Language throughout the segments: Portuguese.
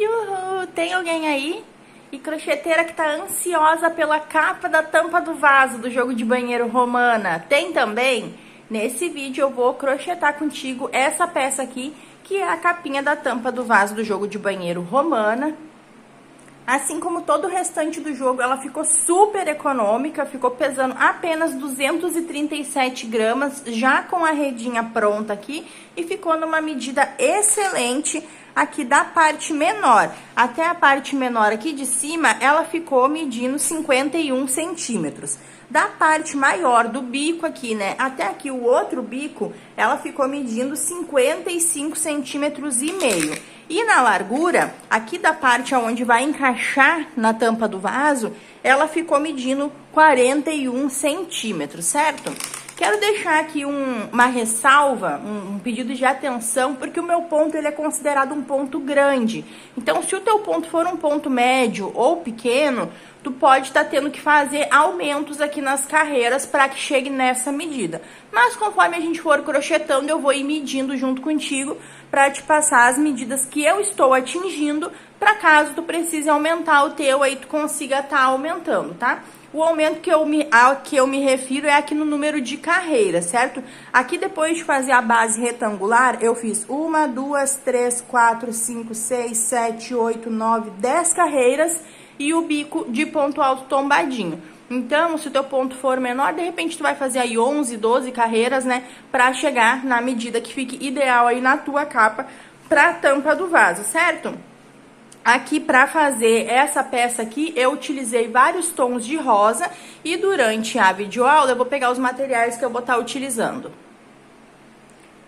Yuhu! Tem alguém aí? E crocheteira que tá ansiosa pela capa da tampa do vaso do jogo de banheiro Romana? Tem também? Nesse vídeo eu vou crochetar contigo essa peça aqui, que é a capinha da tampa do vaso do jogo de banheiro Romana. Assim como todo o restante do jogo, ela ficou super econômica, ficou pesando apenas 237 gramas, já com a redinha pronta aqui, e ficou numa medida excelente aqui da parte menor. Até a parte menor aqui de cima, ela ficou medindo 51 centímetros. Da parte maior do bico aqui, né, até aqui o outro bico, ela ficou medindo 55 centímetros e meio. E na largura, aqui da parte onde vai encaixar na tampa do vaso, ela ficou medindo 41 centímetros, certo? Quero deixar aqui uma ressalva, um pedido de atenção, porque o meu ponto ele é considerado um ponto grande. Então, se o teu ponto for um ponto médio ou pequeno, tu pode estar tendo que fazer aumentos aqui nas carreiras para que chegue nessa medida. Mas conforme a gente for crochetando, eu vou ir medindo junto contigo para te passar as medidas que eu estou atingindo, para caso tu precise aumentar o teu, aí tu consiga estar aumentando, tá? O aumento que eu me refiro é aqui no número de carreiras, certo? Aqui depois de fazer a base retangular, eu fiz 1, 2, 3, 4, 5, 6, 7, 8, 9, 10 carreiras e o bico de ponto alto tombadinho. Então, se o teu ponto for menor, de repente tu vai fazer aí 11, 12 carreiras, né? Pra chegar na medida que fique ideal aí na tua capa pra tampa do vaso, certo? Aqui, para fazer essa peça aqui, eu utilizei vários tons de rosa e durante a videoaula eu vou pegar os materiais que eu vou estar utilizando.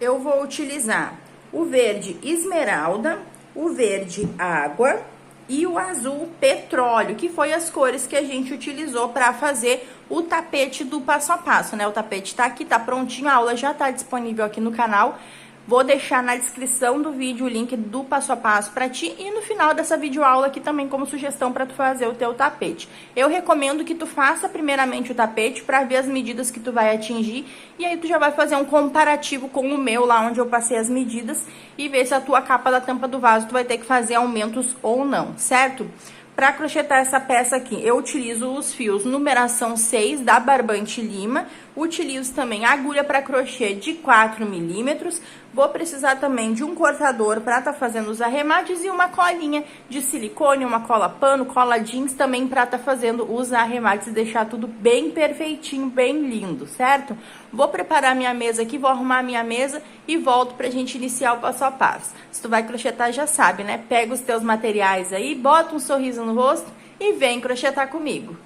Eu vou utilizar o verde esmeralda, o verde água e o azul petróleo, que foi as cores que a gente utilizou para fazer o tapete do passo a passo, né? O tapete tá aqui, tá prontinho, a aula já tá disponível aqui no canal. Vou deixar na descrição do vídeo o link do passo a passo para ti e no final dessa videoaula aqui também como sugestão para tu fazer o teu tapete. Eu recomendo que tu faça primeiramente o tapete para ver as medidas que tu vai atingir e aí tu já vai fazer um comparativo com o meu lá onde eu passei as medidas e ver se a tua capa da tampa do vaso tu vai ter que fazer aumentos ou não, certo? Para crochetar essa peça aqui, eu utilizo os fios numeração 6 da Barbante Lima, utilizo também agulha para crochê de 4 milímetros, vou precisar também de um cortador para estar fazendo os arremates e uma colinha de silicone, uma cola pano, cola jeans também para estar fazendo os arremates e deixar tudo bem perfeitinho, bem lindo, certo? Vou preparar minha mesa aqui, vou arrumar minha mesa e volto pra gente iniciar o passo a passo. Se tu vai crochetar, já sabe, né? Pega os teus materiais aí, bota um sorriso no rosto e vem crochetar comigo.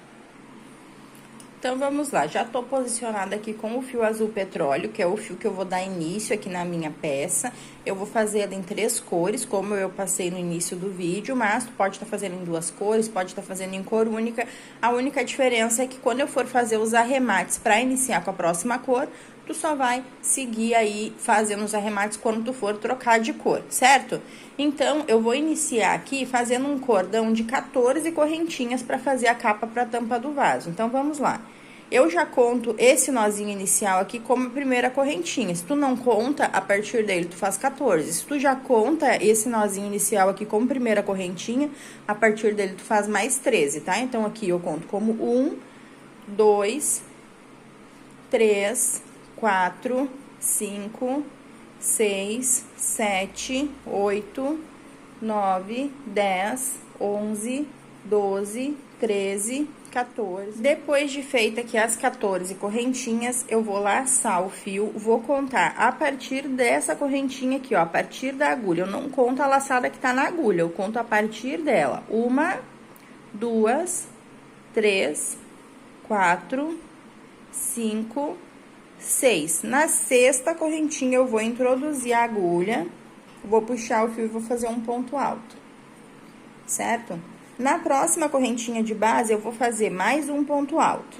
Então, vamos lá. Já tô posicionada aqui com o fio azul petróleo, que é o fio que eu vou dar início aqui na minha peça. Eu vou fazer ela em 3 cores, como eu passei no início do vídeo, mas tu pode estar fazendo em 2 cores, pode estar fazendo em cor única. A única diferença é que quando eu for fazer os arremates para iniciar com a próxima cor, tu só vai seguir aí fazendo os arremates quando tu for trocar de cor, certo? Então, eu vou iniciar aqui fazendo um cordão de 14 correntinhas para fazer a capa para a tampa do vaso. Então, vamos lá. Eu já conto esse nozinho inicial aqui como a primeira correntinha. Se tu não conta, a partir dele tu faz 14. Se tu já conta esse nozinho inicial aqui como primeira correntinha, a partir dele tu faz mais 13, tá? Então, aqui eu conto como 1, 2, 3, 4, 5, 6, 7, 8, 9, 10, 11, 12, 13, 14. Depois de feita aqui as 14 correntinhas, eu vou laçar o fio, vou contar a partir dessa correntinha aqui, ó, a partir da agulha. Eu não conto a laçada que tá na agulha, eu conto a partir dela. 1, 2, 3, 4, 5, 6. Na 6ª correntinha, eu vou introduzir a agulha, vou puxar o fio e vou fazer um ponto alto, certo? Na próxima correntinha de base, eu vou fazer mais um ponto alto.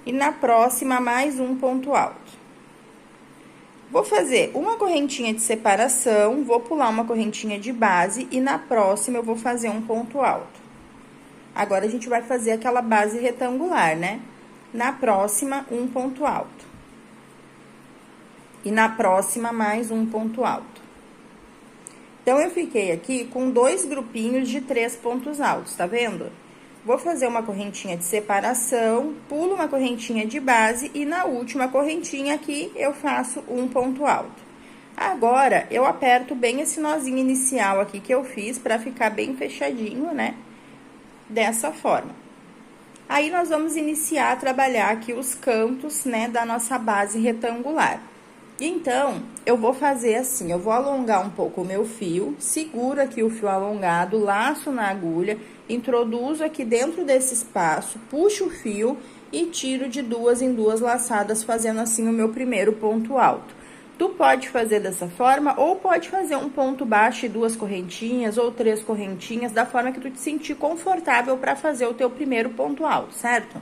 E na próxima, mais um ponto alto. Vou fazer uma correntinha de separação, vou pular uma correntinha de base e na próxima eu vou fazer um ponto alto. Agora, a gente vai fazer aquela base retangular, né? Na próxima, um ponto alto. E na próxima, mais um ponto alto. Então, eu fiquei aqui com 2 grupinhos de 3 pontos altos, tá vendo? Vou fazer uma correntinha de separação, pulo uma correntinha de base e na última correntinha aqui eu faço um ponto alto. Agora, eu aperto bem esse nozinho inicial aqui que eu fiz pra ficar bem fechadinho, né? Dessa forma. Aí, nós vamos iniciar a trabalhar aqui os cantos, né, da nossa base retangular. Então, eu vou fazer assim, eu vou alongar um pouco o meu fio, seguro aqui o fio alongado, laço na agulha, introduzo aqui dentro desse espaço, puxo o fio e tiro de 2 em 2 laçadas, fazendo assim o meu primeiro ponto alto. Tu pode fazer dessa forma, ou pode fazer um ponto baixo e 2 correntinhas, ou 3 correntinhas, da forma que tu te sentir confortável para fazer o teu primeiro ponto alto, certo?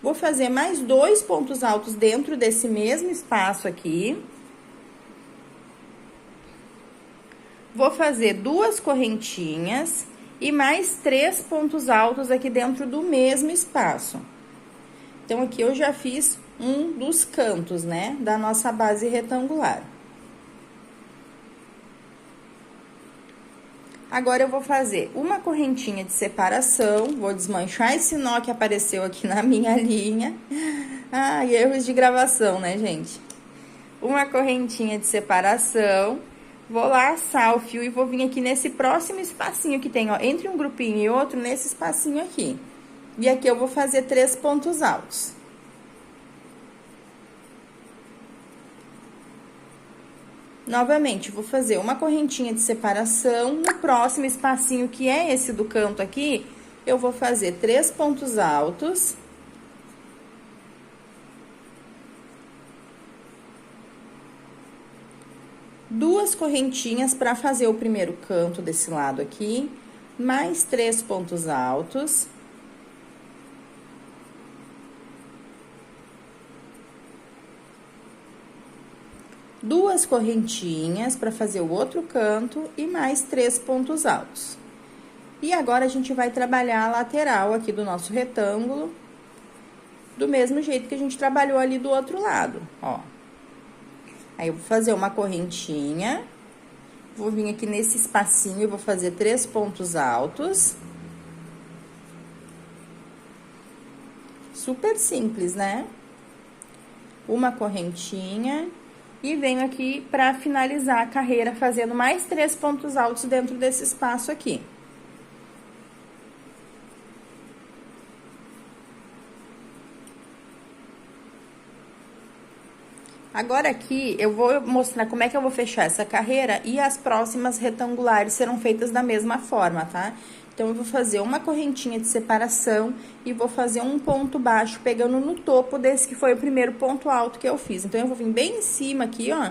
Vou fazer mais 2 pontos altos dentro desse mesmo espaço aqui. Vou fazer 2 correntinhas e mais 3 pontos altos aqui dentro do mesmo espaço. Então, aqui eu já fiz um dos cantos, né, da nossa base retangular. Agora, eu vou fazer uma correntinha de separação, vou desmanchar esse nó que apareceu aqui na minha linha. Ai, erros de gravação, né, gente? Uma correntinha de separação, vou laçar o fio e vou vir aqui nesse próximo espacinho que tem, ó, entre um grupinho e outro, nesse espacinho aqui. E aqui eu vou fazer 3 pontos altos. Novamente, vou fazer uma correntinha de separação, no próximo espacinho, que é esse do canto aqui, eu vou fazer 3 pontos altos. Duas correntinhas para fazer o primeiro canto desse lado aqui, mais 3 pontos altos. Duas correntinhas para fazer o outro canto e mais 3 pontos altos. E agora, a gente vai trabalhar a lateral aqui do nosso retângulo, do mesmo jeito que a gente trabalhou ali do outro lado, ó. Aí, eu vou fazer uma correntinha, vou vir aqui nesse espacinho e vou fazer 3 pontos altos. Super simples, né? Uma correntinha. E venho aqui para finalizar a carreira, fazendo mais 3 pontos altos dentro desse espaço aqui. Agora, aqui, eu vou mostrar como é que eu vou fechar essa carreira e as próximas retangulares serão feitas da mesma forma, tá? Então, eu vou fazer uma correntinha de separação e vou fazer um ponto baixo, pegando no topo desse que foi o primeiro ponto alto que eu fiz. Então, eu vou vir bem em cima aqui, ó,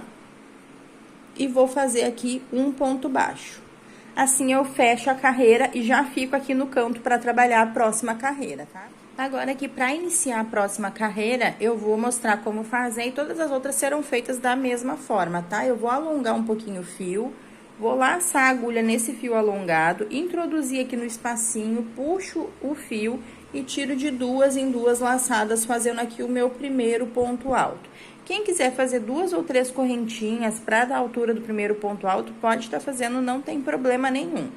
e vou fazer aqui um ponto baixo. Assim, eu fecho a carreira e já fico aqui no canto para trabalhar a próxima carreira, tá? Agora, aqui, para iniciar a próxima carreira, eu vou mostrar como fazer e todas as outras serão feitas da mesma forma, tá? Eu vou alongar um pouquinho o fio. Vou laçar a agulha nesse fio alongado, introduzir aqui no espacinho, puxo o fio e tiro de 2 em 2 laçadas, fazendo aqui o meu primeiro ponto alto. Quem quiser fazer 2 ou 3 correntinhas para dar a altura do primeiro ponto alto, pode estar fazendo, não tem problema nenhum.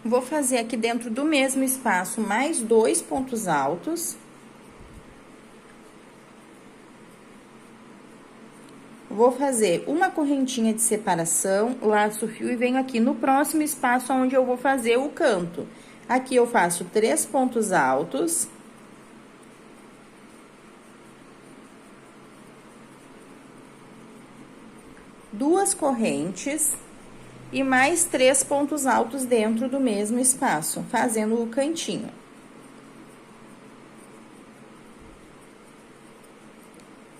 Vou fazer aqui dentro do mesmo espaço mais 2 pontos altos. Vou fazer uma correntinha de separação, laço o fio e venho aqui no próximo espaço onde eu vou fazer o canto. Aqui eu faço 3 pontos altos. Duas correntes e mais 3 pontos altos dentro do mesmo espaço, fazendo o cantinho.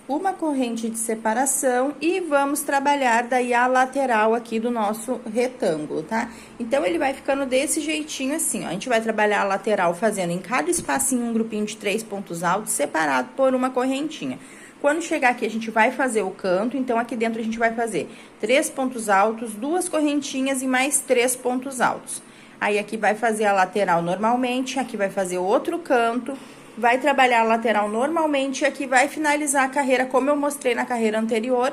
Uma corrente de separação e vamos trabalhar daí a lateral aqui do nosso retângulo, tá? Então, ele vai ficando desse jeitinho assim, ó. A gente vai trabalhar a lateral fazendo em cada espacinho um grupinho de 3 pontos altos, separado por uma correntinha. Quando chegar aqui, a gente vai fazer o canto, então, aqui dentro a gente vai fazer 3 pontos altos, 2 correntinhas e mais 3 pontos altos. Aí, aqui vai fazer a lateral normalmente, aqui vai fazer outro canto, vai trabalhar a lateral normalmente e aqui vai finalizar a carreira como eu mostrei na carreira anterior,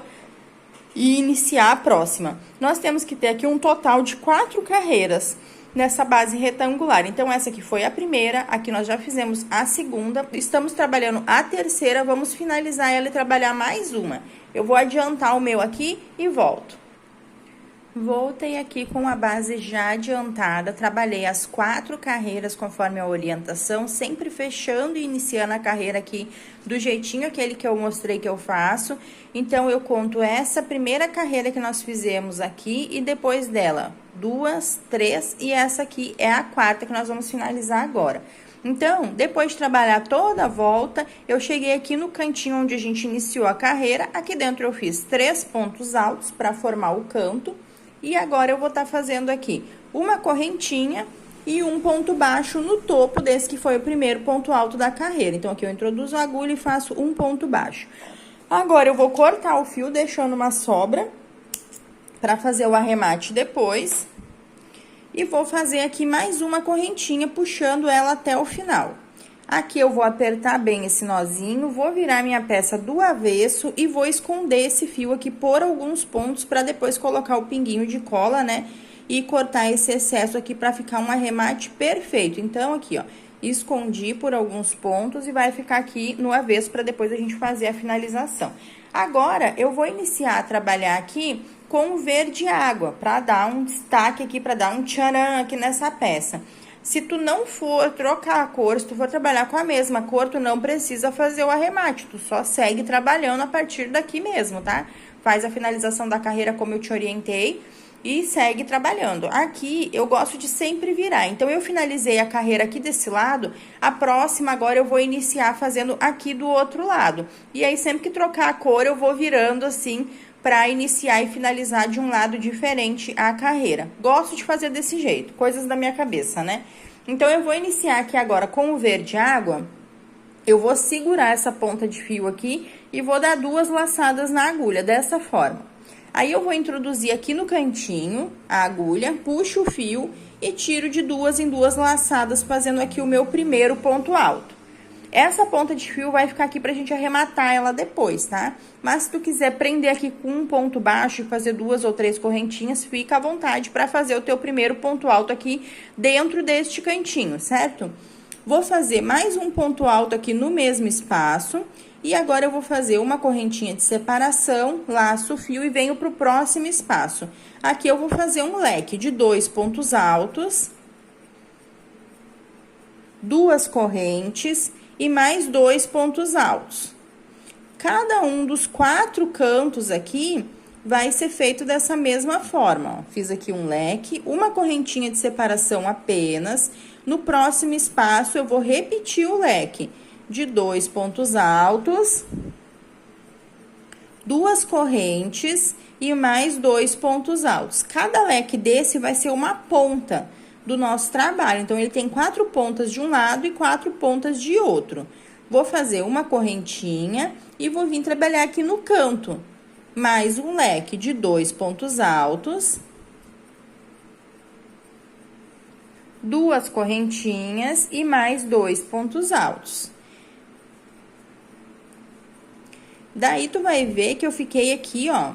e iniciar a próxima. Nós temos que ter aqui um total de 4 carreiras nessa base retangular. Então, essa aqui foi a primeira, aqui nós já fizemos a segunda, estamos trabalhando a terceira, vamos finalizar ela e trabalhar mais uma. Eu vou adiantar o meu aqui e volto. Voltei aqui com a base já adiantada, trabalhei as 4 carreiras conforme a orientação, sempre fechando e iniciando a carreira aqui do jeitinho aquele que eu mostrei que eu faço. Então, eu conto essa primeira carreira que nós fizemos aqui e depois dela, 2, 3 e essa aqui é a 4ª que nós vamos finalizar agora. Então, depois de trabalhar toda a volta, eu cheguei aqui no cantinho onde a gente iniciou a carreira. Aqui dentro eu fiz 3 pontos altos para formar o canto. E agora eu vou estar fazendo aqui uma correntinha e um ponto baixo no topo desse que foi o primeiro ponto alto da carreira. Então, aqui eu introduzo a agulha e faço um ponto baixo. Agora, eu vou cortar o fio deixando uma sobra para fazer o arremate depois. E vou fazer aqui mais uma correntinha, puxando ela até o final. Aqui eu vou apertar bem esse nozinho, vou virar minha peça do avesso e vou esconder esse fio aqui por alguns pontos para depois colocar o pinguinho de cola, né? E cortar esse excesso aqui para ficar um arremate perfeito. Então, aqui, ó, escondi por alguns pontos e vai ficar aqui no avesso para depois a gente fazer a finalização. Agora, eu vou iniciar a trabalhar aqui com o verde água, para dar um destaque aqui, para dar um tcharam aqui nessa peça. Se tu não for trocar a cor, se tu for trabalhar com a mesma cor, tu não precisa fazer o arremate, tu só segue trabalhando a partir daqui mesmo, tá? Faz a finalização da carreira como eu te orientei e segue trabalhando. Aqui, eu gosto de sempre virar, então eu finalizei a carreira aqui desse lado, a próxima agora eu vou iniciar fazendo aqui do outro lado. E aí, sempre que trocar a cor, eu vou virando assim, para iniciar e finalizar de um lado diferente a carreira. Gosto de fazer desse jeito, coisas da minha cabeça, né? Então, eu vou iniciar aqui agora com o verde água, eu vou segurar essa ponta de fio aqui e vou dar 2 laçadas na agulha, dessa forma. Aí, eu vou introduzir aqui no cantinho a agulha, puxo o fio e tiro de 2 em 2 laçadas, fazendo aqui o meu primeiro ponto alto. Essa ponta de fio vai ficar aqui pra gente arrematar ela depois, tá? Mas se tu quiser prender aqui com um ponto baixo e fazer 2 ou 3 correntinhas, fica à vontade pra fazer o teu primeiro ponto alto aqui dentro deste cantinho, certo? Vou fazer mais um ponto alto aqui no mesmo espaço. E agora, eu vou fazer uma correntinha de separação, laço o fio e venho pro próximo espaço. Aqui, eu vou fazer um leque de 2 pontos altos, 2 correntes e mais 2 pontos altos. Cada um dos 4 cantos aqui vai ser feito dessa mesma forma, ó. Fiz aqui um leque, uma correntinha de separação apenas. No próximo espaço, eu vou repetir o leque de 2 pontos altos, 2 correntes e mais 2 pontos altos. Cada leque desse vai ser uma ponta do nosso trabalho. Então, ele tem 4 pontas de um lado e 4 pontas de outro. Vou fazer uma correntinha e vou vir trabalhar aqui no canto. Mais um leque de 2 pontos altos. 2 correntinhas e mais 2 pontos altos. Daí, tu vai ver que eu fiquei aqui, ó,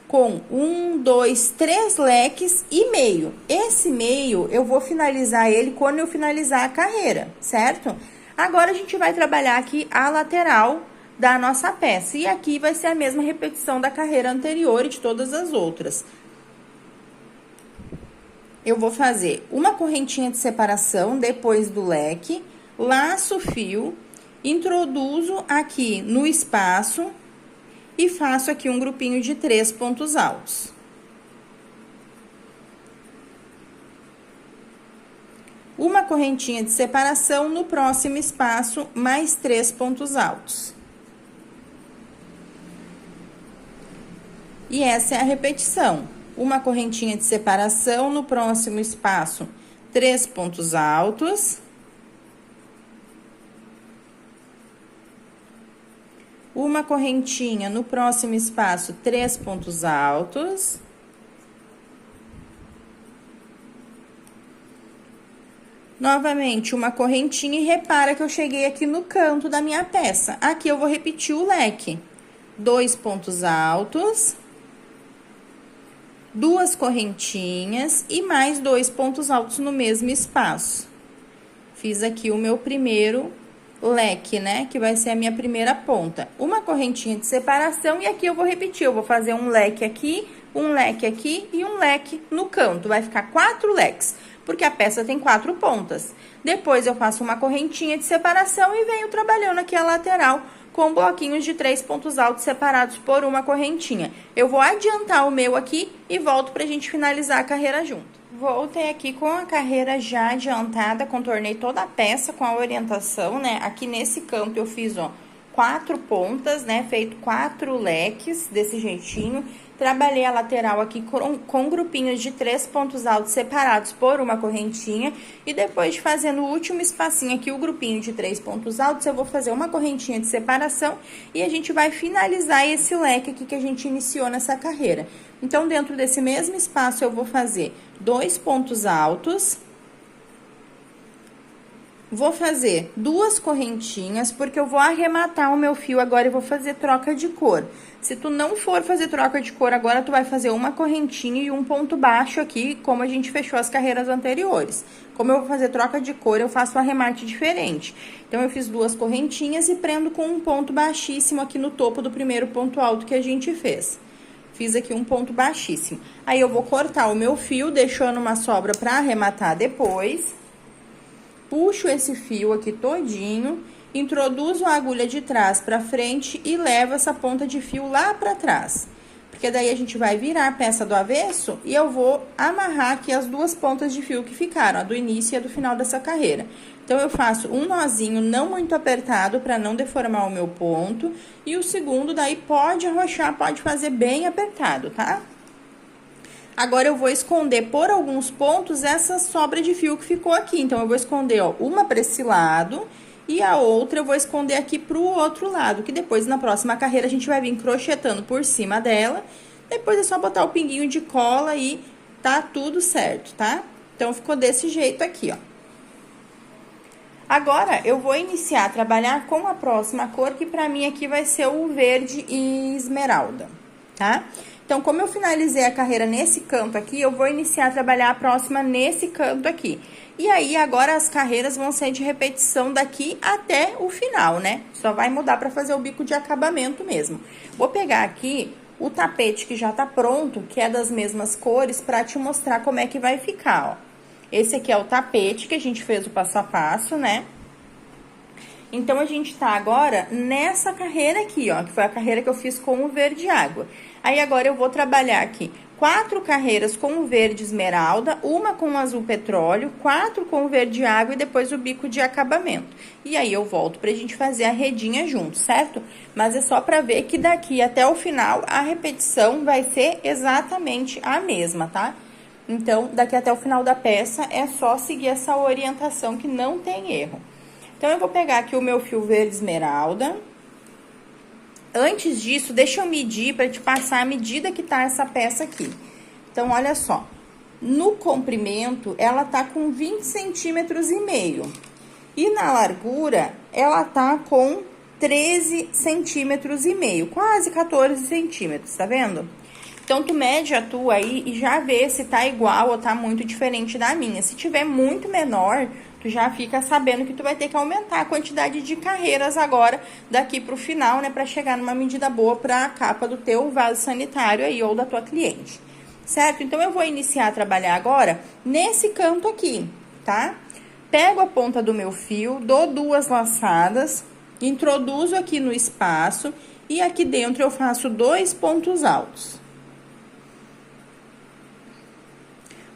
com 1, 2, 3 leques e meio. Esse meio, eu vou finalizar ele quando eu finalizar a carreira, certo? Agora, a gente vai trabalhar aqui a lateral da nossa peça. E aqui vai ser a mesma repetição da carreira anterior e de todas as outras. Eu vou fazer uma correntinha de separação depois do leque, laço o fio, introduzo aqui no espaço e faço aqui um grupinho de 3 pontos altos. Uma correntinha de separação no próximo espaço, mais 3 pontos altos. E essa é a repetição. Uma correntinha de separação no próximo espaço, 3 pontos altos. Uma correntinha no próximo espaço, 3 pontos altos. Novamente, uma correntinha e repara que eu cheguei aqui no canto da minha peça. Aqui eu vou repetir o leque. 2 pontos altos. duas correntinhas e mais 2 pontos altos no mesmo espaço. Fiz aqui o meu primeiro leque, né? Que vai ser a minha primeira ponta. Uma correntinha de separação e aqui eu vou repetir. Eu vou fazer um leque aqui e um leque no canto. Vai ficar 4 leques, porque a peça tem 4 pontas. Depois eu faço uma correntinha de separação e venho trabalhando aqui a lateral com bloquinhos de 3 pontos altos separados por uma correntinha. Eu vou adiantar o meu aqui e volto pra gente finalizar a carreira junto. Voltei aqui com a carreira já adiantada, contornei toda a peça com a orientação, né? Aqui nesse canto eu fiz, ó, 4 pontas, né? Feito 4 leques, desse jeitinho. Trabalhei a lateral aqui com grupinhos de 3 pontos altos separados por uma correntinha. E depois de fazer no último espacinho aqui o grupinho de 3 pontos altos, eu vou fazer uma correntinha de separação e a gente vai finalizar esse leque aqui que a gente iniciou nessa carreira. Então, dentro desse mesmo espaço, eu vou fazer 2 pontos altos. Vou fazer 2 correntinhas, porque eu vou arrematar o meu fio agora e vou fazer troca de cor. Se tu não for fazer troca de cor agora, tu vai fazer uma correntinha e um ponto baixo aqui, como a gente fechou as carreiras anteriores. Como eu vou fazer troca de cor, eu faço um arremate diferente. Então, eu fiz 2 correntinhas e prendo com um ponto baixíssimo aqui no topo do primeiro ponto alto que a gente fez. Fiz aqui um ponto baixíssimo. Aí, eu vou cortar o meu fio, deixando uma sobra pra arrematar depois. Puxo esse fio aqui todinho, introduzo a agulha de trás pra frente e levo essa ponta de fio lá pra trás. Porque daí a gente vai virar a peça do avesso e eu vou amarrar aqui as 2 pontas de fio que ficaram, a do início e a do final dessa carreira. Então, eu faço um nozinho não muito apertado pra não deformar o meu ponto. E o segundo, daí, pode arrochar, pode fazer bem apertado, tá? Agora, eu vou esconder por alguns pontos essa sobra de fio que ficou aqui. Então, eu vou esconder, ó, uma pra esse lado e a outra eu vou esconder aqui pro outro lado, que depois, na próxima carreira, a gente vai vir crochetando por cima dela. Depois, é só botar o pinguinho de cola e tá tudo certo, tá? Então, ficou desse jeito aqui, ó. Agora, eu vou iniciar a trabalhar com a próxima cor, que pra mim aqui vai ser o verde e esmeralda, tá? Então, como eu finalizei a carreira nesse canto aqui, eu vou iniciar a trabalhar a próxima nesse canto aqui. E aí, agora as carreiras vão ser de repetição daqui até o final, né? Só vai mudar pra fazer o bico de acabamento mesmo. Vou pegar aqui o tapete que já tá pronto, que é das mesmas cores, pra te mostrar como é que vai ficar, ó. Esse aqui é o tapete que a gente fez o passo a passo, né? Então, a gente tá agora nessa carreira aqui, ó, que foi a carreira que eu fiz com o verde água. Aí, agora, eu vou trabalhar aqui 4 carreiras com o verde esmeralda, uma com o azul petróleo, 4 com o verde água e depois o bico de acabamento. E aí, eu volto pra gente fazer a redinha junto, certo? Mas é só pra ver que daqui até o final, a repetição vai ser exatamente a mesma, tá? Então, daqui até o final da peça, é só seguir essa orientação que não tem erro. Então, eu vou pegar aqui o meu fio verde esmeralda. Antes disso, deixa eu medir pra te passar a medida que tá essa peça aqui. Então, olha só. No comprimento, ela tá com 20 centímetros e meio. E na largura, ela tá com 13 centímetros e meio, quase 14 centímetros, tá vendo? Então, tu mede a tua aí e já vê se tá igual ou tá muito diferente da minha. Se tiver muito menor, tu já fica sabendo que tu vai ter que aumentar a quantidade de carreiras agora, daqui pro final, né? Pra chegar numa medida boa pra capa do teu vaso sanitário aí, ou da tua cliente. Certo? Então, eu vou iniciar a trabalhar agora nesse canto aqui, tá? Pego a ponta do meu fio, dou 2 laçadas, introduzo aqui no espaço e aqui dentro eu faço 2 pontos altos.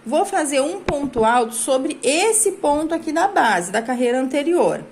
Vou fazer um ponto alto sobre esse ponto aqui da base, da carreira anterior.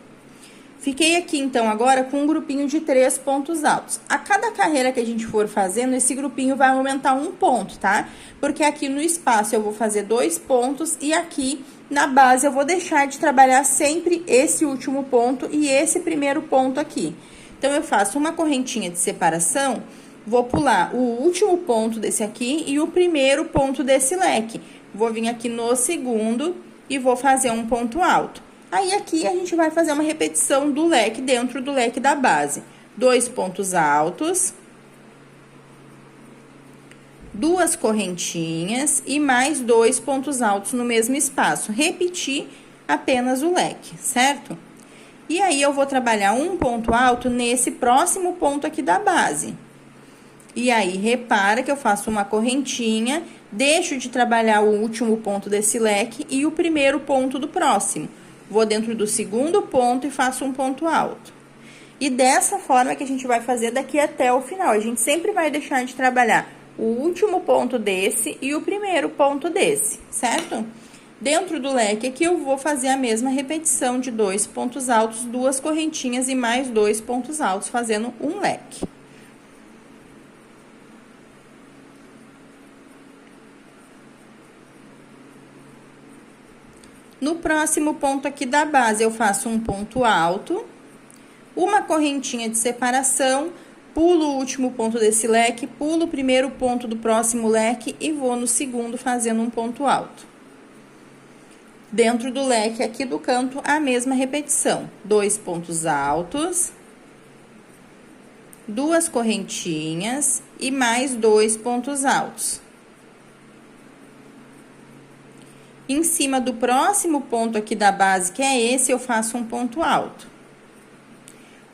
Fiquei aqui, então, agora com um grupinho de 3 pontos altos. A cada carreira que a gente for fazendo, esse grupinho vai aumentar um ponto, tá? Porque aqui no espaço eu vou fazer 2 pontos e aqui na base eu vou deixar de trabalhar sempre esse último ponto e esse primeiro ponto aqui. Então, eu faço uma correntinha de separação, vou pular o último ponto desse aqui e o primeiro ponto desse leque. Vou vir aqui no segundo e vou fazer um ponto alto. Aí, aqui, a gente vai fazer uma repetição do leque dentro do leque da base. 2 pontos altos. duas correntinhas e mais 2 pontos altos no mesmo espaço. Repetir apenas o leque, certo? E aí, eu vou trabalhar um ponto alto nesse próximo ponto aqui da base. E aí, repara que eu faço uma correntinha, deixo de trabalhar o último ponto desse leque e o primeiro ponto do próximo. Vou dentro do segundo ponto e faço um ponto alto. E dessa forma que a gente vai fazer daqui até o final. A gente sempre vai deixar de trabalhar o último ponto desse e o primeiro ponto desse, certo? Dentro do leque aqui, eu vou fazer a mesma repetição de 2 pontos altos, 2 correntinhas e mais 2 pontos altos, fazendo um leque. No próximo ponto aqui da base, eu faço um ponto alto, uma correntinha de separação, pulo o último ponto desse leque, pulo o primeiro ponto do próximo leque e vou no segundo fazendo um ponto alto. Dentro do leque aqui do canto, a mesma repetição. 2 pontos altos, 2 correntinhas e mais 2 pontos altos. Em cima do próximo ponto aqui da base, que é esse, eu faço um ponto alto.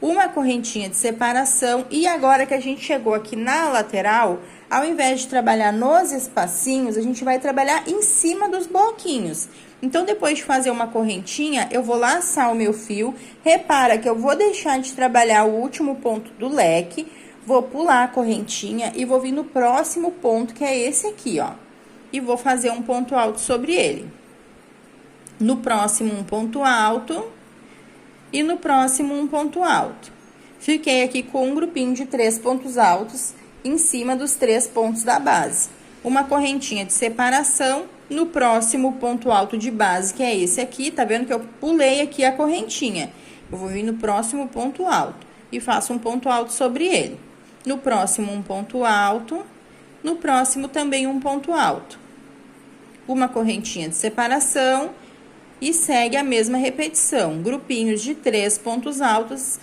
Uma correntinha de separação. E agora que a gente chegou aqui na lateral, ao invés de trabalhar nos espacinhos, a gente vai trabalhar em cima dos bloquinhos. Então, depois de fazer uma correntinha, eu vou laçar o meu fio. Repara que eu vou deixar de trabalhar o último ponto do leque, vou pular a correntinha e vou vir no próximo ponto, que é esse aqui, ó. E vou fazer um ponto alto sobre ele. No próximo, um ponto alto. E no próximo, um ponto alto. Fiquei aqui com um grupinho de 3 pontos altos em cima dos 3 pontos da base. Uma correntinha de separação no próximo ponto alto de base, que é esse aqui. Tá vendo que eu pulei aqui a correntinha? Eu vou vir no próximo ponto alto e faço um ponto alto sobre ele. No próximo, um ponto alto. No próximo, também um ponto alto. Uma correntinha de separação e segue a mesma repetição. Grupinhos de 3 pontos altos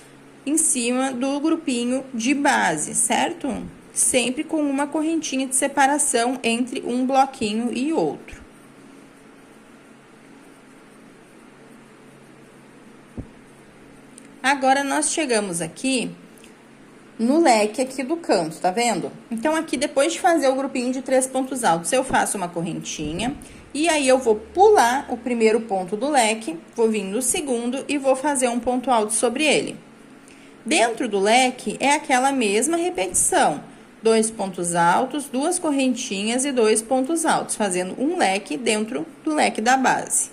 em cima do grupinho de base, certo? Sempre com uma correntinha de separação entre um bloquinho e outro. Agora, nós chegamos aqui no leque aqui do canto, tá vendo? Então, aqui, depois de fazer o grupinho de 3 pontos altos, eu faço uma correntinha. E aí, eu vou pular o primeiro ponto do leque, vou vir no segundo e vou fazer um ponto alto sobre ele. Dentro do leque, é aquela mesma repetição. 2 pontos altos, 2 correntinhas e 2 pontos altos, fazendo um leque dentro do leque da base.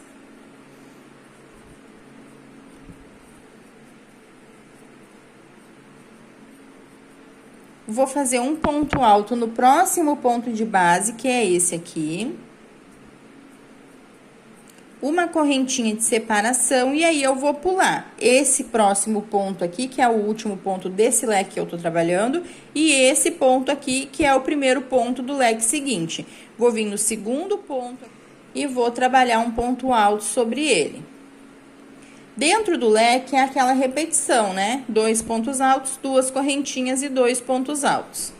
Vou fazer um ponto alto no próximo ponto de base, que é esse aqui. Uma correntinha de separação, e aí eu vou pular esse próximo ponto aqui, que é o último ponto desse leque que eu tô trabalhando, e esse ponto aqui, que é o primeiro ponto do leque seguinte. Vou vir no segundo ponto e vou trabalhar um ponto alto sobre ele. Dentro do leque é aquela repetição, né? 2 pontos altos, 2 correntinhas e 2 pontos altos.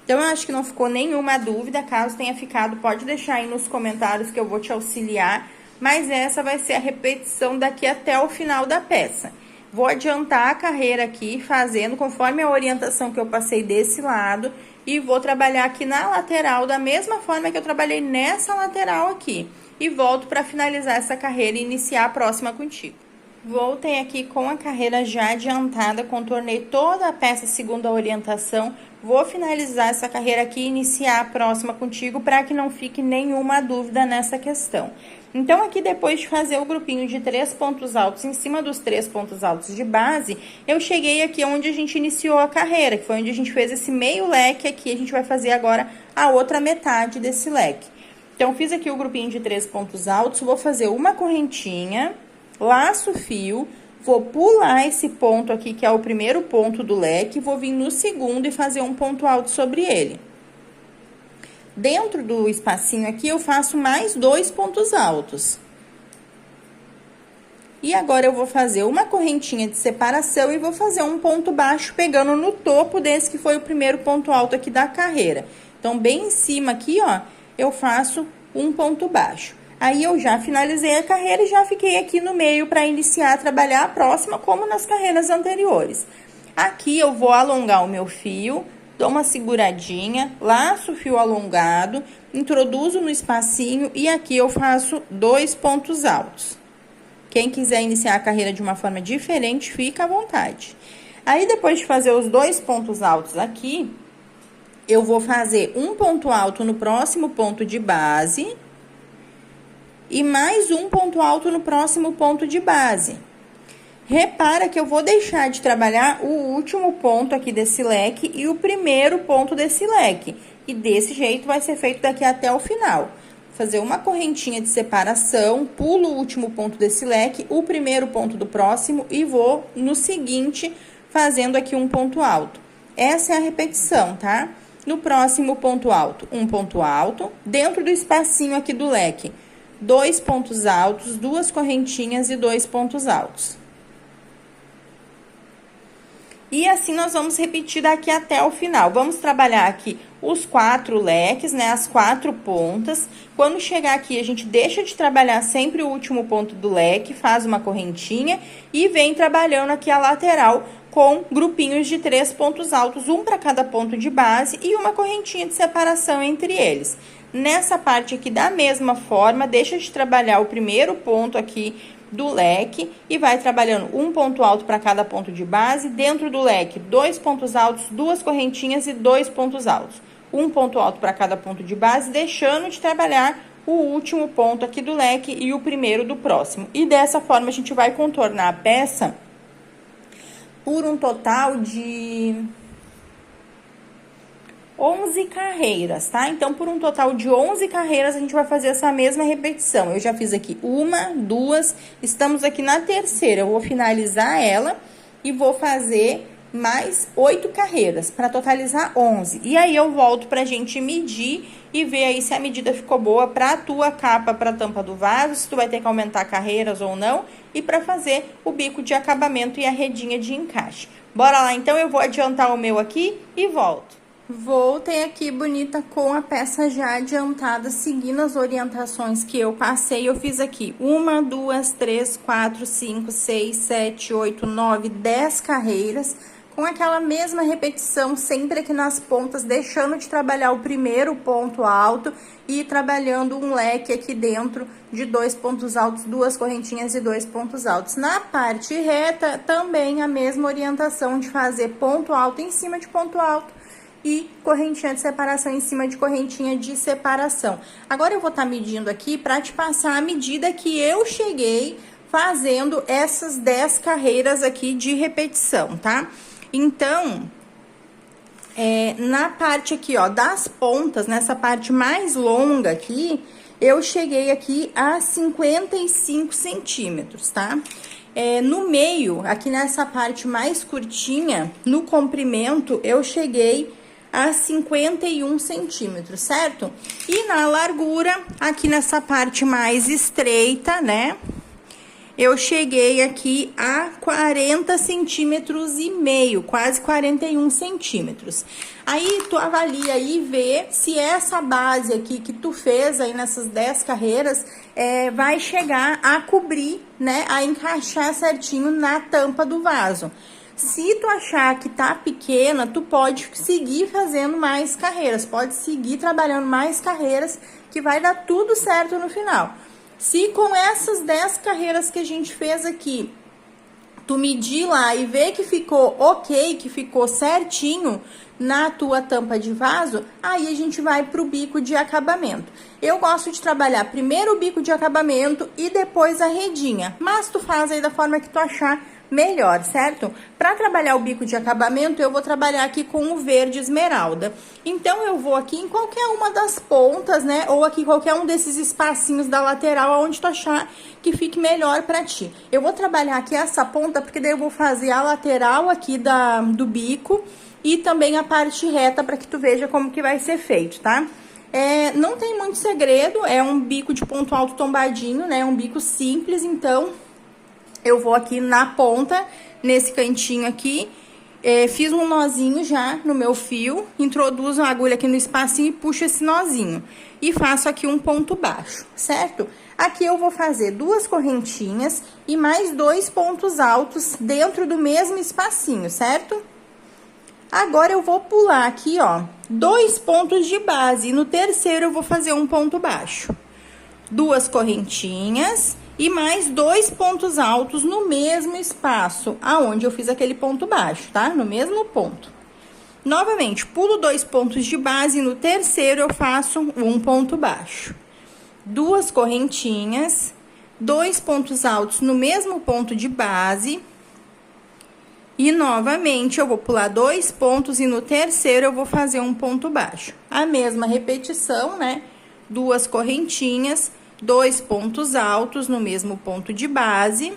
Então, eu acho que não ficou nenhuma dúvida. Caso tenha ficado, pode deixar aí nos comentários que eu vou te auxiliar. Mas essa vai ser a repetição daqui até o final da peça. Vou adiantar a carreira aqui, fazendo conforme a orientação que eu passei desse lado. E vou trabalhar aqui na lateral, da mesma forma que eu trabalhei nessa lateral aqui. E volto para finalizar essa carreira e iniciar a próxima contigo. Voltei aqui com a carreira já adiantada, contornei toda a peça segundo a orientação. Vou finalizar essa carreira aqui e iniciar a próxima contigo para que não fique nenhuma dúvida nessa questão. Então, aqui depois de fazer o grupinho de 3 pontos altos em cima dos 3 pontos altos de base, eu cheguei aqui onde a gente iniciou a carreira, que foi onde a gente fez esse meio leque aqui. A gente vai fazer agora a outra metade desse leque. Então, fiz aqui o grupinho de 3 pontos altos, vou fazer uma correntinha, laço o fio, vou pular esse ponto aqui, que é o primeiro ponto do leque, vou vir no segundo e fazer um ponto alto sobre ele. Dentro do espacinho aqui, eu faço mais 2 pontos altos. E agora eu vou fazer uma correntinha de separação e vou fazer um ponto baixo pegando no topo desse que foi o primeiro ponto alto aqui da carreira. Então, bem em cima aqui, ó, eu faço um ponto baixo. Aí, eu já finalizei a carreira e já fiquei aqui no meio para iniciar a trabalhar a próxima, como nas carreiras anteriores. Aqui, eu vou alongar o meu fio, dou uma seguradinha, laço o fio alongado, introduzo no espacinho e aqui eu faço 2 pontos altos. Quem quiser iniciar a carreira de uma forma diferente, fica à vontade. Aí, depois de fazer os 2 pontos altos aqui, eu vou fazer um ponto alto no próximo ponto de base e mais um ponto alto no próximo ponto de base. Repara que eu vou deixar de trabalhar o último ponto aqui desse leque e o primeiro ponto desse leque. E desse jeito vai ser feito daqui até o final. Fazer uma correntinha de separação, pulo o último ponto desse leque, o primeiro ponto do próximo e vou no seguinte fazendo aqui um ponto alto. Essa é a repetição, tá? No próximo ponto alto, um ponto alto, dentro do espacinho aqui do leque, 2 pontos altos, 2 correntinhas e 2 pontos altos. E assim nós vamos repetir daqui até o final. Vamos trabalhar aqui os 4 leques, né, as 4 pontas. Quando chegar aqui, a gente deixa de trabalhar sempre o último ponto do leque, faz uma correntinha e vem trabalhando aqui a lateral com grupinhos de 3 pontos altos, um para cada ponto de base e uma correntinha de separação entre eles. Nessa parte aqui, da mesma forma, deixa de trabalhar o primeiro ponto aqui do leque e vai trabalhando um ponto alto para cada ponto de base. Dentro do leque, 2 pontos altos, 2 correntinhas e 2 pontos altos. Um ponto alto para cada ponto de base, deixando de trabalhar o último ponto aqui do leque e o primeiro do próximo. E dessa forma, a gente vai contornar a peça por um total de 11 carreiras, tá? Então, por um total de 11 carreiras, a gente vai fazer essa mesma repetição. Eu já fiz aqui 1, 2, estamos aqui na terceira. Eu vou finalizar ela e vou fazer mais 8 carreiras, para totalizar 11. E aí, eu volto pra gente medir e ver aí se a medida ficou boa pra tua capa, pra tampa do vaso, se tu vai ter que aumentar carreiras ou não, e pra fazer o bico de acabamento e a redinha de encaixe. Bora lá, então, eu vou adiantar o meu aqui e volto. Voltei aqui bonita com a peça já adiantada, seguindo as orientações que eu passei. Eu fiz aqui 1, 2, 3, 4, 5, 6, 7, 8, 9, 10 carreiras, com aquela mesma repetição, sempre aqui nas pontas, deixando de trabalhar o primeiro ponto alto e trabalhando um leque aqui dentro de 2 pontos altos, 2 correntinhas e 2 pontos altos. Na parte reta, também a mesma orientação de fazer ponto alto em cima de ponto alto e correntinha de separação em cima de correntinha de separação. Agora, eu vou estar medindo aqui para te passar a medida que eu cheguei fazendo essas 10 carreiras aqui de repetição, tá? Então, na parte aqui, ó, das pontas, nessa parte mais longa aqui, eu cheguei aqui a 55 centímetros, tá? No meio, aqui nessa parte mais curtinha, no comprimento, eu cheguei a 51 centímetros, certo? E na largura, aqui nessa parte mais estreita, né? Eu cheguei aqui a 40 centímetros e meio, quase 41 centímetros. Aí, tu avalia aí e vê se essa base aqui que tu fez aí nessas 10 carreiras vai chegar a cobrir, né? A encaixar certinho na tampa do vaso. Se tu achar que tá pequena, tu pode seguir fazendo mais carreiras, pode seguir trabalhando mais carreiras, que vai dar tudo certo no final. Se com essas 10 carreiras que a gente fez aqui, tu medir lá e ver que ficou ok, que ficou certinho na tua tampa de vaso, aí a gente vai pro bico de acabamento. Eu gosto de trabalhar primeiro o bico de acabamento e depois a redinha, mas tu faz aí da forma que tu achar melhor, certo? Para trabalhar o bico de acabamento, eu vou trabalhar aqui com o verde esmeralda. Então, eu vou aqui em qualquer uma das pontas, né? Ou aqui qualquer um desses espacinhos da lateral, aonde tu achar que fique melhor para ti. Eu vou trabalhar aqui essa ponta, porque daí eu vou fazer a lateral aqui do bico e também a parte reta, para que tu veja como que vai ser feito, tá? Não tem muito segredo, é um bico de ponto alto tombadinho, né? Um bico simples, então eu vou aqui na ponta, nesse cantinho aqui, fiz um nozinho já no meu fio, introduzo a agulha aqui no espacinho e puxo esse nozinho. E faço aqui um ponto baixo, certo? Aqui eu vou fazer 2 correntinhas e mais 2 pontos altos dentro do mesmo espacinho, certo? Agora eu vou pular aqui, ó, 2 pontos de base e no terceiro eu vou fazer um ponto baixo. 2 correntinhas e mais 2 pontos altos no mesmo espaço, aonde eu fiz aquele ponto baixo, tá? No mesmo ponto. Novamente, pulo 2 pontos de base e no terceiro eu faço um ponto baixo. 2 correntinhas, 2 pontos altos no mesmo ponto de base. E novamente, eu vou pular 2 pontos e no terceiro eu vou fazer um ponto baixo. A mesma repetição, né? 2 correntinhas, 2 pontos altos no mesmo ponto de base.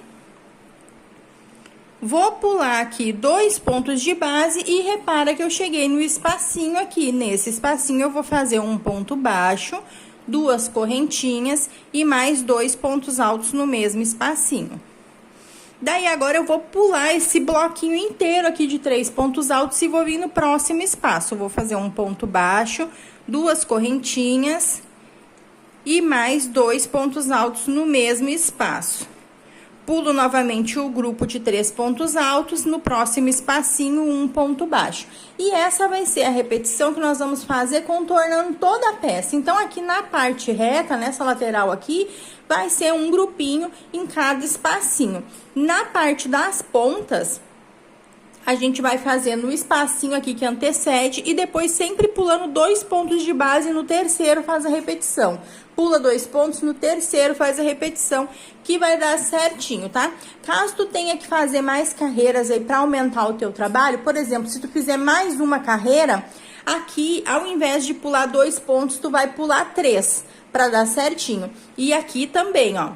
Vou pular aqui 2 pontos de base e repara que eu cheguei no espacinho aqui. Nesse espacinho eu vou fazer um ponto baixo, 2 correntinhas e mais 2 pontos altos no mesmo espacinho. Daí, agora eu vou pular esse bloquinho inteiro aqui de 3 pontos altos e vou vir no próximo espaço. Eu vou fazer um ponto baixo, 2 correntinhas e mais 2 pontos altos no mesmo espaço. Pulo novamente o grupo de 3 pontos altos, no próximo espacinho, um ponto baixo. E essa vai ser a repetição que nós vamos fazer contornando toda a peça. Então, aqui na parte reta, nessa lateral aqui, vai ser um grupinho em cada espacinho. Na parte das pontas, a gente vai fazendo o espacinho aqui que antecede e depois sempre pulando 2 pontos de base, no terceiro faz a repetição. Pula 2 pontos, no terceiro faz a repetição, que vai dar certinho, tá? Caso tu tenha que fazer mais carreiras aí para aumentar o teu trabalho, por exemplo, se tu fizer mais uma carreira, aqui, ao invés de pular 2 pontos, tu vai pular 3, para dar certinho. E aqui também, ó.